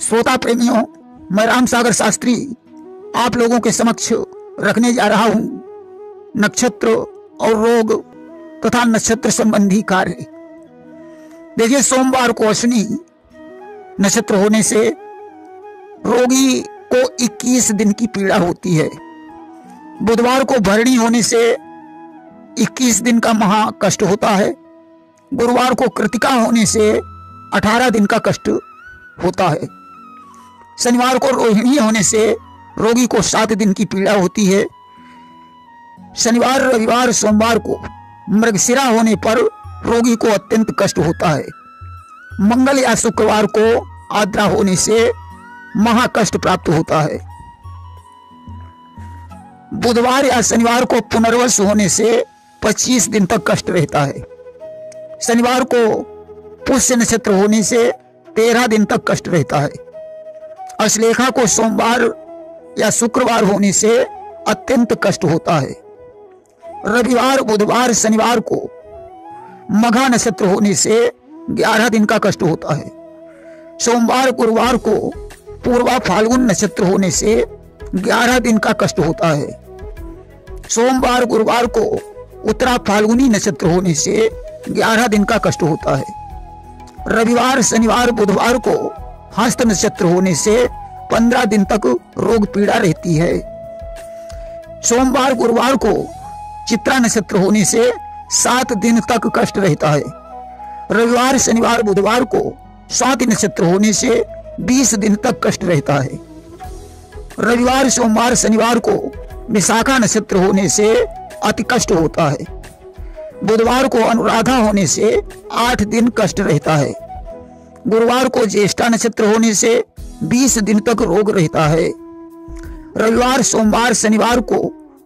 श्रोता प्रेमियों, मैं राम सागर शास्त्री आप लोगों के समक्ष रखने जा रहा हूं नक्षत्र और रोग तथा नक्षत्र संबंधी कार्य। देखिए, सोमवार को अश्विनी नक्षत्र होने से रोगी को 21 दिन की पीड़ा होती है। बुधवार को भरणी होने से 21 दिन का महा कष्ट होता है। गुरुवार को कृतिका होने से 18 दिन का कष्ट होता है। शनिवार को रोहिणी होने से रोगी को 7 दिन की पीड़ा होती है। शनिवार, रविवार, सोमवार को मृगशिरा होने पर रोगी को अत्यंत कष्ट होता है। मंगल या शुक्रवार को आद्रा होने से महाकष्ट प्राप्त होता है। बुधवार या शनिवार को पुनर्वस होने से 25 दिन तक कष्ट रहता है। शनिवार को पुष्य नक्षत्र होने से 13 दिन तक कष्ट रहता है। अश्लेषा को सोमवार या शुक्रवार होने से अत्यंत कष्ट होता है। रविवार, बुधवार, शनिवार को मघा नक्षत्र होने से 11 दिन का कष्ट होता है। सोमवार, गुरुवार को पूर्वा फाल्गुन नक्षत्र होने से 11 दिन का कष्ट होता है। सोमवार, गुरुवार को उत्तरा फाल्गुनी नक्षत्र होने से 11 दिन का कष्ट होता है। रविवार, शनिवार, बुधवार को हस्त नक्षत्र होने से 15 दिन तक रोग पीड़ा रहती है। सोमवार, गुरुवार को चित्रा नक्षत्र होने से 7 दिन तक कष्ट रहता है। रविवार, शनिवार, बुधवार को स्वाति नक्षत्र होने से 20 दिन तक कष्ट रहता है। रविवार, सोमवार, शनिवार को विशाखा नक्षत्र होने से अति कष्ट होता है। बुधवार को अनुराधा होने से 8 दिन कष्ट रहता है। गुरुवार को ज्येष्ठा नक्षत्र होने से 20 दिन तक रोग रहता है। रविवार, सोमवार, शनिवार को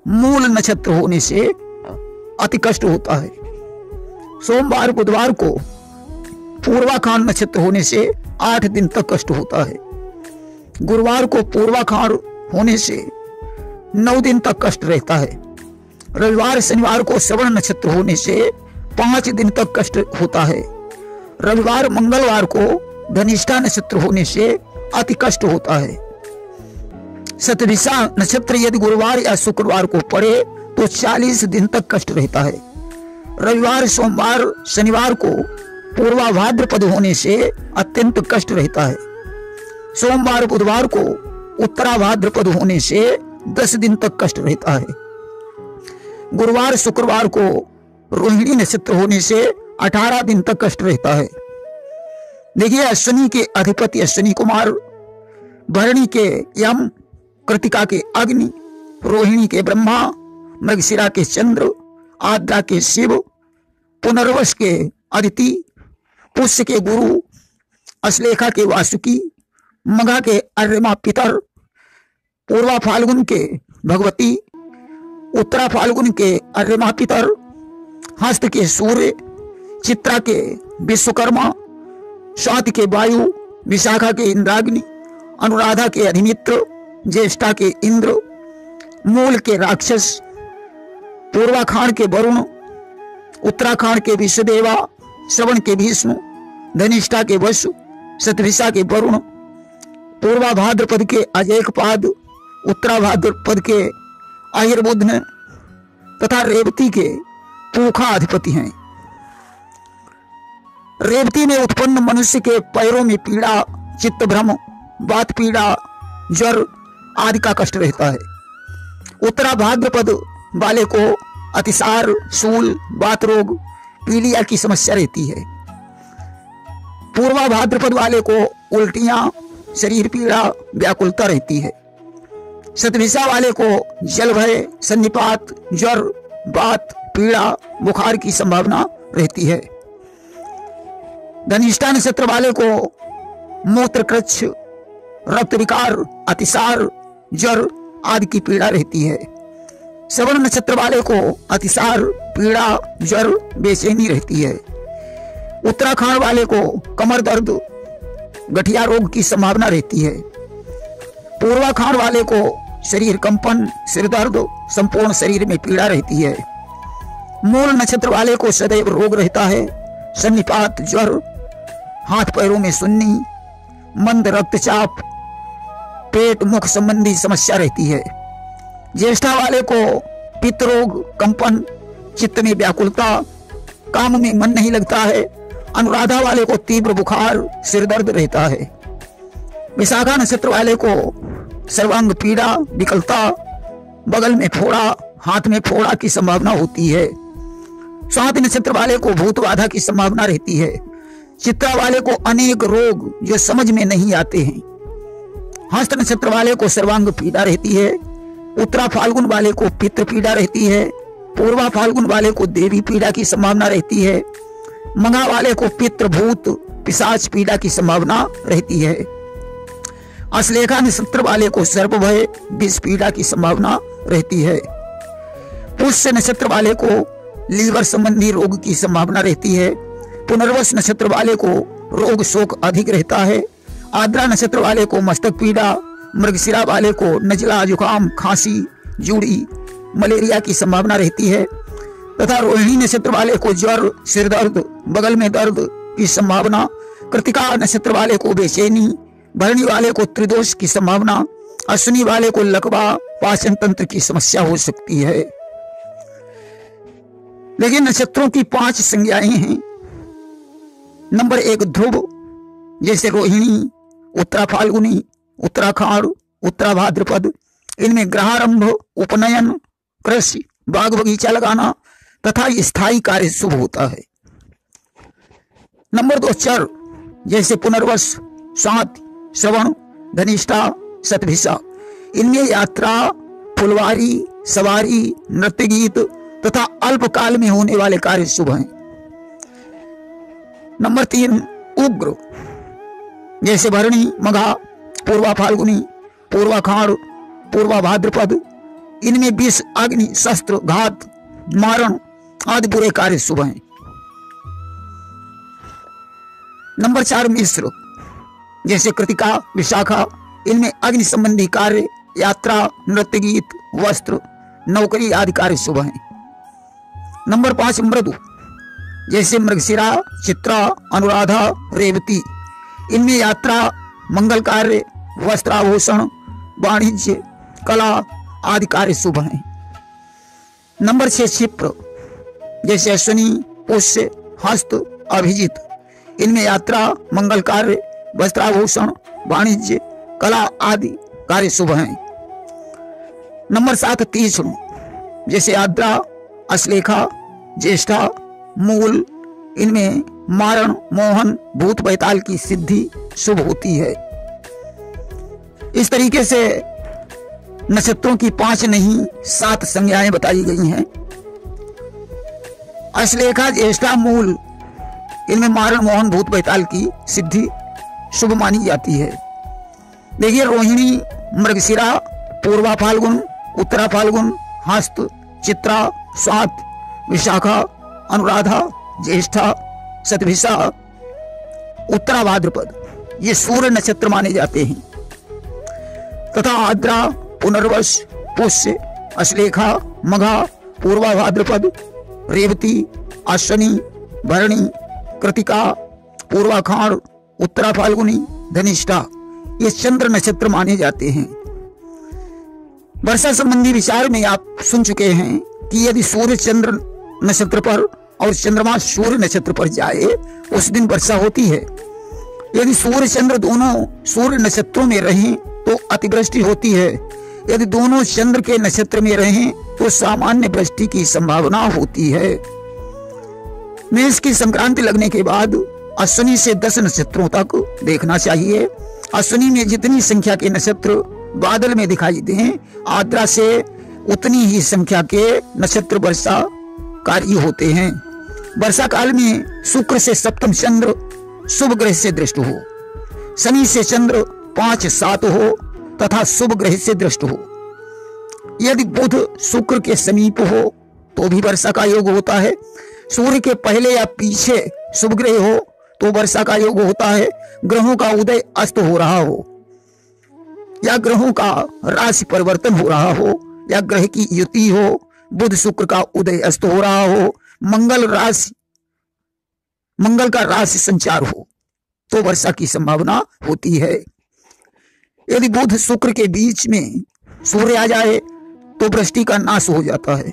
मूल नक्षत्र होने से अति कष्ट होता है। सोमवार, बुधवार को पूर्वाखांड नक्षत्र होने से 8 दिन तक कष्ट होता है। गुरुवार को पूर्वाखांड होने से 9 दिन तक कष्ट रहता है। रविवार, शनिवार को श्रवण नक्षत्र होने से 5 दिन तक कष्ट होता है। रविवार, मंगलवार को धनिष्ठा नक्षत्र होने से अति कष्ट होता है। शतभिषा नक्षत्र यदि गुरुवार या शुक्रवार को पड़े तो 40 दिन तक कष्ट रहता है। रविवार, सोमवार, शनिवार को पूर्वा भाद्रपद होने से अत्यंत कष्ट रहता है। सोमवार, बुधवार को उत्तरा भाद्रपद होने से 10 दिन तक कष्ट रहता है। गुरुवार, शुक्रवार को रोहिणी नक्षत्र होने से 18 दिन तक कष्ट रहता है। देखिए, अश्विनी के अधिपति अश्विनी कुमार, भरणी के यम, कृतिका के अग्नि, रोहिणी के ब्रह्मा, मृगशिरा के चंद्र, आद्रा के शिव, पुनर्वस के अदिति, पुष्य के गुरु, अश्लेषा के वासुकी, मघा के अर्यमा पितर, पूर्वा फाल्गुन के भगवती, उत्तरा फाल्गुन के अर्यमा पितर, हस्त के सूर्य, चित्रा के विश्वकर्मा, स्वाति के वायु, विशाखा के इंद्राग्नि, अनुराधा के अधिमित्र, ज्येष्ठा के इंद्र, मूल के राक्षस, पूर्वाखांड के वरुण, उत्तराखंड के विश्वदेवा, श्रवण के भीष्म, धनिष्ठा के वसु, शतभिषा के वरुण, पूर्वा भाद्रपद के अजयकपाद, उत्तरा भाद्रपद के आहिर्बुधन तथा रेवती के पूखा अधिपति हैं। रेवती में उत्पन्न मनुष्य के पैरों में पीड़ा, चित्त भ्रम, वात पीड़ा, ज्वर आदि का कष्ट रहता है। उत्तरा भाद्रपद वाले को अतिसार, शूल, वात रोग, पीलिया की समस्या रहती है। पूर्वा भाद्रपद वाले को उल्टियां, शरीर पीड़ा, व्याकुलता रहती है। शतभिषा वाले को जल भय, सन्निपात, ज्वर, वात पीड़ा, बुखार की संभावना रहती है। धनिष्ठा नक्षत्र वाले को मूत्रकृच्छ, रक्त विकार, अतिसार, ज्वर आदि की पीड़ा रहती है। श्रवण नक्षत्र वाले को अतिसार, पीड़ा, ज्वर, बेचैनी रहती है। उत्तराखंड वाले को कमर दर्द, गठिया रोग की संभावना रहती है। पूर्वाखंड वाले को शरीर कंपन, सिर दर्द, संपूर्ण शरीर में पीड़ा रहती है। मूल नक्षत्र वाले को सदैव रोग रहता है, सन्निपात, ज्वर, हाथ पैरों में सुन्नी, मंद रक्तचाप, पेट मुख संबंधी समस्या रहती है। ज्येष्ठा वाले को पित्त रोग, कंपन, चित्त में व्याकुलता, काम में मन नहीं लगता है। अनुराधा वाले को तीव्र बुखार, सिर दर्द रहता है। विशाखा नक्षत्र वाले को सर्वांग पीड़ा, विकलता, बगल में फोड़ा, हाथ में फोड़ा की संभावना होती है। स्वाति नक्षत्र वाले को भूत बाधा की संभावना रहती है। चित्रा वाले को अनेक रोग जो समझ में नहीं आते हैं। हस्त नक्षत्र वाले को सर्वांग पीड़ा रहती है। उत्तरा फाल्गुन वाले को पितृ पीड़ा रहती है। पूर्वा फाल्गुन वाले को देवी पीड़ा की संभावना रहती है। मघा वाले को पितृ, भूत, पिशाच पीड़ा की संभावना रहती है। अश्लेषा नक्षत्र वाले को सर्प भय, विष पीड़ा की संभावना रहती है। पुष्य नक्षत्र वाले को लीवर संबंधी रोग की संभावना रहती है। पुनर्वस नक्षत्र वाले को रोग शोक अधिक रहता है। आद्रा नक्षत्र वाले को मस्तक पीड़ा, मृगशिरा वाले को नजला, जुकाम, खांसी, जूड़ी, मलेरिया की संभावना रहती है तथा रोहिणी नक्षत्र वाले को ज्वर, सिर दर्द, बगल में दर्द की संभावना। कृतिका नक्षत्र वाले को बेचैनी, भरणी वाले को त्रिदोष की संभावना, अश्विनी वाले को लकवा, पाचन तंत्र की समस्या हो सकती है। लेकिन नक्षत्रों की 5 संज्ञाएं हैं। नंबर 1 ध्रुव, जैसे रोहिणी, उत्तरा फाल्गुनी, उत्तराखाड़, उत्तरा भाद्रपद, इनमें ग्रहारंभ, उपनयन, कृषि, बाग बगीचा लगाना तथा स्थायी कार्य शुभ होता है। नंबर 2 चर, जैसे पुनर्वस, सात, श्रवण, धनिष्ठा, शतभिषा, इनमें यात्रा, फुलवारी, सवारी, नृत्य गीत तथा अल्प काल में होने वाले कार्य शुभ हैं। नंबर 3 उग्र, जैसे भरणी, मघा, पूर्वा फाल्गुनी, पूर्वाखाड़, पूर्वा भाद्रपद, इनमें विष, अग्नि, शस्त्र, घात, मारण आदि बुरे कार्य शुभ हैं। नंबर 4 मिश्र, जैसे कृतिका, विशाखा, इनमें अग्नि संबंधी कार्य, यात्रा, नृत्य गीत, वस्त्र, नौकरी आदि कार्य शुभ हैं। नंबर 5 मृदु, जैसे मृगशिरा, चित्रा, अनुराधा, रेवती, इनमें यात्रा, मंगल कार्य, वस्त्राभूषण, वाणिज्य, कला आदि कार्य शुभ हैं। नंबर 6 क्षिप्र, जैसे अश्विनी, पुष्य, हस्त, अभिजित, इनमें यात्रा, मंगल कार्य, वस्त्राभूषण, वाणिज्य, कला आदि कार्य शुभ हैं। नंबर 7 तीक्ष्ण, जैसे आद्रा, अश्लेषा, ज्येष्ठा, मूल, इनमें मारण, मोहन, भूत बैताल की सिद्धि शुभ होती है। इस तरीके से नक्षत्रों की 5 नहीं 7 संज्ञाएं बताई गई हैं। अश्लेषा, ज्येष्ठा, मूल, इनमें मारण, मोहन, भूत बैताल की सिद्धि शुभ मानी जाती है। देखिए रोहिणी, मृगशिरा, पूर्वा फाल्गुन, उत्तरा फाल्गुन, हस्त, चित्रा, स्वात, विशाखा, अनुराधा, ज्येष्ठा, शतभिषा, उत्तरा भाद्रपद, ये सूर्य नक्षत्र माने जाते हैं तथा आद्रा, पुनर्वस, पुष्य, अश्लेषा, मघा, पूर्वा भाद्रपद, रेवती, अश्विनी, भरणी, कृतिका, पूर्वाखाड़, उत्तरा फाल्गुनी, धनिष्ठा, ये चंद्र नक्षत्र माने जाते हैं। वर्षा संबंधी विचार में आप सुन चुके हैं कि यदि सूर्य चंद्र नक्षत्र पर और चंद्रमा सूर्य नक्षत्र पर जाए उस दिन वर्षा होती है। यदि सूर्य चंद्र दोनों सूर्य नक्षत्रों में रहें तो अतिवृष्टि होती है। यदि दोनों चंद्र के नक्षत्र में रहें तो सामान्य वृष्टि की संभावना होती है। मेष की संक्रांति लगने के बाद अश्विनी से 10 नक्षत्रों तक देखना चाहिए। अश्विनी में जितनी संख्या के नक्षत्र बादल में दिखाई दें, आद्रा से उतनी ही संख्या के नक्षत्र वर्षा कार्य होते हैं। वर्षा काल में शुक्र से सप्तम चंद्र शुभ ग्रह से दृष्ट हो, शनि से चंद्र 5-7 हो तथा शुभ ग्रह से दृष्ट हो। यदि बुध शुक्र के समीप हो तो भी वर्षा का योग होता है। सूर्य के पहले या पीछे शुभ ग्रह हो तो वर्षा का योग होता है। ग्रहों का उदय अस्त हो रहा हो या ग्रहों का राशि परिवर्तन हो रहा हो या ग्रह की युति हो, बुध शुक्र का उदय अस्त हो रहा हो, मंगल का राशि संचार हो, तो वर्षा की संभावना होती है। यदि बुध शुक्र के बीच में सूर्य आ जाए तो वृष्टि का नाश हो जाता है।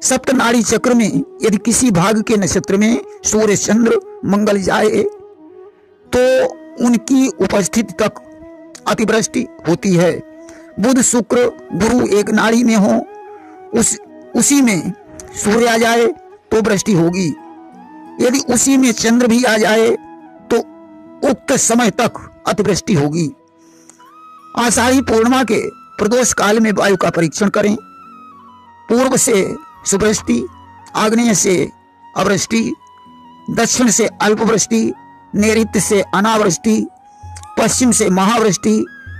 सप्त नाड़ी चक्र में यदि किसी भाग के नक्षत्र में सूर्य चंद्र मंगल जाए तो उनकी उपस्थिति तक अतिवृष्टि होती है। बुध शुक्र गुरु एक नाड़ी में हो, उसी में सूर्य आ जाए तो वृष्टि होगी। यदि उसी में चंद्र भी आ जाए तो उक्त समय तक अतिवृष्टि होगी। आषाढ़ी पूर्णिमा के प्रदोष काल में वायु का परीक्षण करें। पूर्व से सुवृष्टि, आग्नेय से अवृष्टि, दक्षिण से अल्पवृष्टि, नैऋत्य से अनावृष्टि, पश्चिम से महावृष्टि,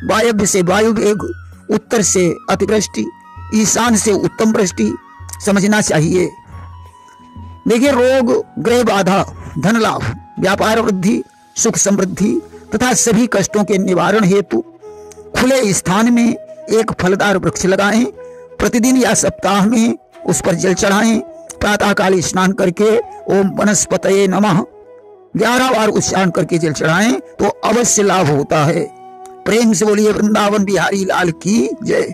वायव्य से वायु वेग, उत्तर से अतिवृष्टि, ईशान से उत्तम वृष्टि समझना चाहिए। देखिए, रोग, ग्रह बाधा, धन लाभ, व्यापार वृद्धि, सुख समृद्धि तथा सभी कष्टों के निवारण हेतु खुले स्थान में एक फलदार वृक्ष लगाएं। प्रतिदिन या सप्ताह में उस पर जल चढ़ाएं। प्रातःकाल स्नान करके ओम वनस्पतये नमः 11 बार उच्चारण करके जल चढ़ाएं तो अवश्य लाभ होता है। प्रेम से बोलिए वृंदावन बिहारी लाल की जय।